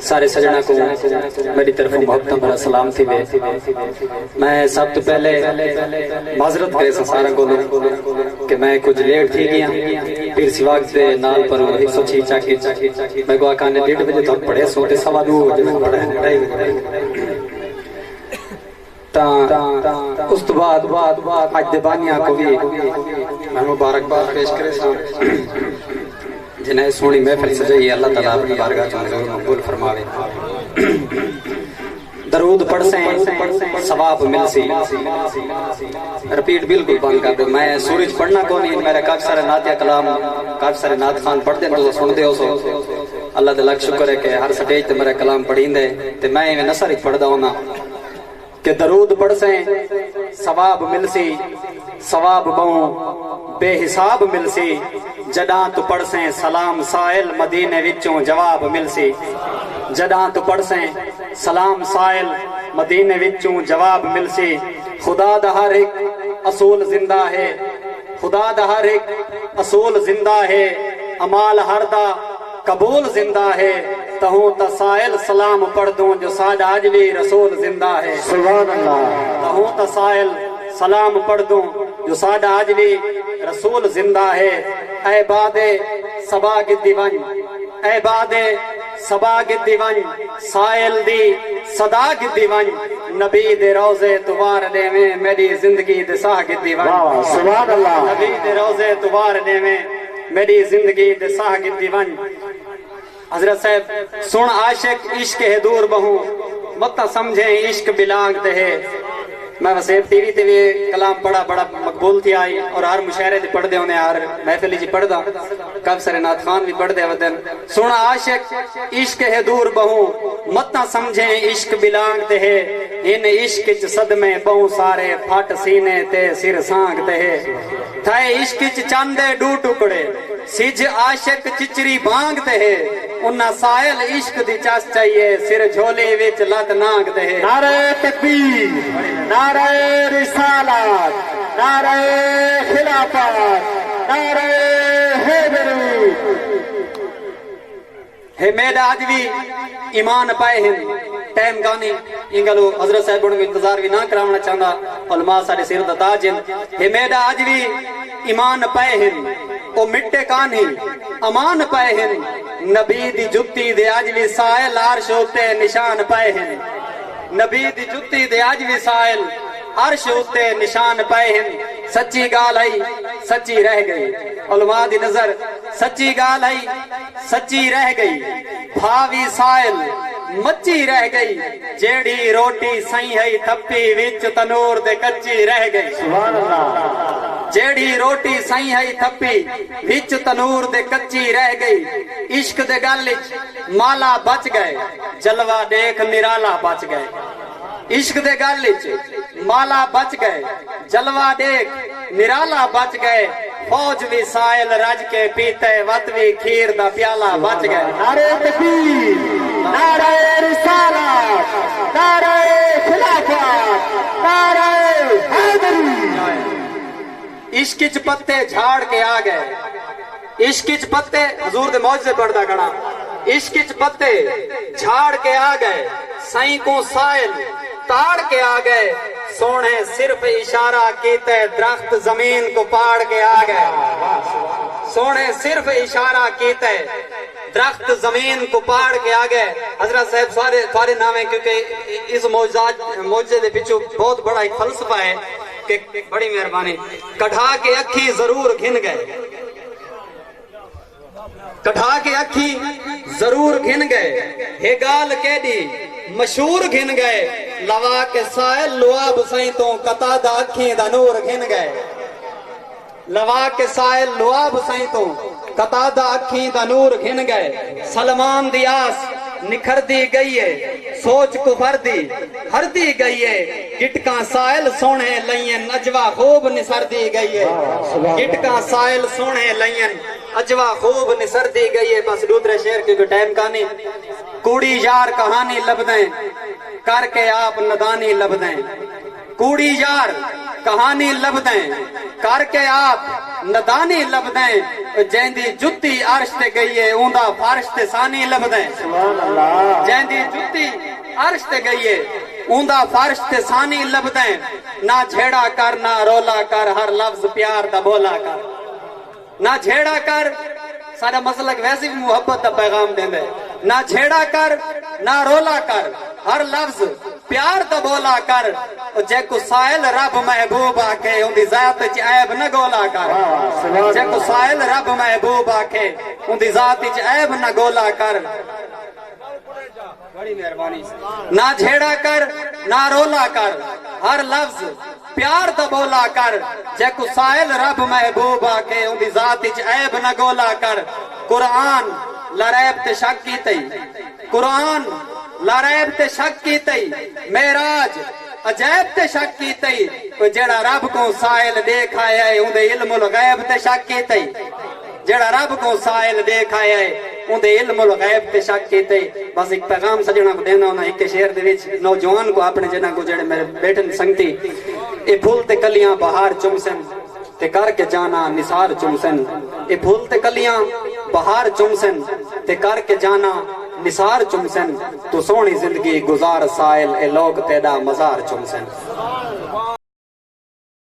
سارے سجنہ کو میری طرف محبت بھرا سلام تھی وے میں سب تو پہلے معذرت کرے سارا کو کہ میں کچھ لیٹ تھی گیا پھر سواگ دے نال پر 106 چاکی میں کو آکانے 1:30 بجے تک پڑھے سوتے 2:15 بجے میں پڑھے اس تو بعد آج دیبانیاں کو بھی میں مبارکباد پیش کرے سا جنہیں سونی محفل سجائی اللہ تعالیٰ اپنی بارگاہ جو حضور مقبول فرماوے درود پڑھ سیں ثواب مل سی رپیٹ بالکل بند کر دے میں سورج پڑھنا کو نہیں میرے کافی سارے نعتیہ کلام کافی سارے نعت خان پڑھ دے تو سن دے ہو سو اللہ دے لاکھ شکر ہے کہ ہر سٹیج تے میرے کلام پڑھیں دے تے میں نثر ہی پڑھ دا ہونا کہ درود پڑھ سیں ثواب مل سی ثواب بہوں بے حساب مل سی جداں تو پڑھ سیں سلام سائل مدینے وچوں جواب مل سی جداں تو پڑھ سیں سلام سائل مدینے وچوں جواب مل سی خدا دا ہر ایک اصول زندہ ہے خدا دا ہر ایک اصول زندہ ہے امال ہر دا قبول زندہ ہے تہوں تسائل سلام پڑھ دوں جو ساڈا اج بھی رسول زندہ ہے سبحان اللہ تہوں تسائل سلام پڑھ دوں جو ساڈا اج بھی رسول زندہ ہے اے باد صبا گدی ون اے باد صبا گدی ون سائل دی صدا گدی ون نبی دے روزے توار دے میں میری زندگی دے ساہ گدی ون سبحان اللہ نبی دے روزے توار دے میں میری زندگی دے ساہ گدی ون حضرت صاحب سن عاشق عشق ہے دور بہوں مت سمجھیں عشق بلانگ دے ہے میں وسیب ٹی وی تے بھی کلام پڑھا بڑا مقبول تھی آئی اور ہر مشاعرے تے پڑھ دے ہونے ہر محفلی جی پڑھ دا کب سارے نعت خان بھی پڑھ دے ودن سونا عاشق عشق ہے دور بہوں مت نہ سمجھیں عشق بلانگ تے ہے ان عشق چ صدمے بہوں سارے پھٹ سینے تے سر سانگ تے ہے تھائے عشق چ چاندے ڈو ٹکڑے سج عاشق چچری بانگ تے ہے انہا سائل عشق دی چاس چاہیے سر جھولے وچ لت نانگ تے ہے نعرہ تکبیر نعرہ رسالت نعرہ خلافت نعرہ حیدری ہے میڈا آج بھی ایمان پائے ہیں ٹائم گانی انگلو حضرت صاحب کو انتظار بھی نہ کراونا چاہنا علماء سارے سیر دا تاج ہیں ہے میڈا آج بھی ایمان پائے ہیں او مٹے کان ہی امان پائے ہیں نبی دی جتی دے آج بھی سائل عرش ہوتے نشان پائے ہیں نبی دی جتی دے آج بھی سائل عرش ہوتے نشان پائے ہیں سچی گال ہے سچی رہ گئی علماء دی نظر سچی گال ہے سچی رہ گئی بھاوی سائل مچی رہ گئی جیڑی روٹی سئی ہے تھپی وچ تنور دے کچی رہ گئی سبحان اللہ جیڑی روٹی سئی ہے تھپی وچ تنور دے کچی رہ گئی عشق دے گل وچ مالا بچ گئے جلوہ دیکھ نرالا بچ گئے عشق دے گل وچ مالا بچ گئے جلوہ دیکھ نرالا بچ گئے فوج بھی سائل رج کے پیتے وط بھی کھیر دا پیالہ بچ گئے نعرہ تکبیر نعرہ رسالت نعرہ خلافت نعرہ حیدری عشق چ پتے جھاڑ کے آ گئے عشق چ پتے حضور دے معجزے پڑھدا کھڑا عشق چ پتے جھاڑ کے آ گئے سائیں کو سائل تاڑ کے آ گئے سونے صرف اشارہ کیتے درخت زمین کو پاڑ کے آ گئے سونے صرف اشارہ کیتے درخت زمین کو پاڑ کے آ گئے حضرت صاحب سارے نام ہیں کیونکہ اس معجزے دے پیچھے بہت بڑا ایک فلسفہ ہے کہ بڑی مہربانی کٹھا کے اکھی ضرور گھن گئے کٹھا کے اکھی ضرور گھن گئے ہے گال کیڈی مشہور گھن گئے لوا کے سائل لواب سائیں تو قطع دا اکھیں دا نور گھن گئے لوا کے سائل لواب سائیں تو قطع دا اکھیں دا نور گھن گئے سلمان دی آس نکھر دی گئی ہے سوچ کو بھر دی ہر دی گئی ہے گٹکاں سائل سونے لئین اجوا خوب نسر دی گئی ہے گٹکاں سائل سونے لئین اجوا خوب نسر دی گئی ہے بس دوسرے شعر کی ٹائم کہانی کوڑی یار کہانی لب دیں کر کے آپ ندانی لب دیں کوڑی یار کہانی لبدیں کر کے آپ ندانی لبدیں جیندی جتی عرش تے گئیے اوندا فرش تے ثانی لبدیں سبحان اللہ جیندی جتی عرش تے گئیے اوندا فرش تے ثانی لبدیں نہ جھیڑا کر نہ رولا کر ہر لفظ پیار دا بولا کر نہ جھیڑا کر سارا مسلک ویسے بھی محبت دا پیغام دیندے نہ جھیڑا کر نہ رولا کر ہر لفظ پیار دا بولا کر جے کو سائل رب محبوب آکھے ان دی ذات وچ عیب نہ گولا کر جے کو سائل رب محبوب آکھے ان دی ذات وچ عیب نہ گولا کر بڑی مہربانی نہ جھیڑا کر نہ رولا کر ہر لفظ پیار دا بولا کر جے کو سائل رب محبوب آکے ان دی ذات وچ عیب نہ گولا کر قرآن لریب تے شک کیتے قرآن لریب تے شک کیتے معراج عجیب تے شک کیتے جڑا رب کو سائل دیکھ آیا ہے ان دے علم الغیب تے شک کیتے جڑا رب کو سائل دیکھ آیا ہے ان دے علم الغیب تے شک کیتے بس ایک پیغام سجنا کو دینا ہونا ایک شعر دے وچ نوجوان کو اپنے جنہ کو جڑے میرے بیٹن سنگتی اے پھول تے کلیاں بہار چمسن تے کر کے جانا نثار چمسن اے پھول تے کلیاں بہار چمسن تے کر کے جانا نثار چمسن تو سونی زندگی گزار سائل اے لوگ تیدا مزار چمسن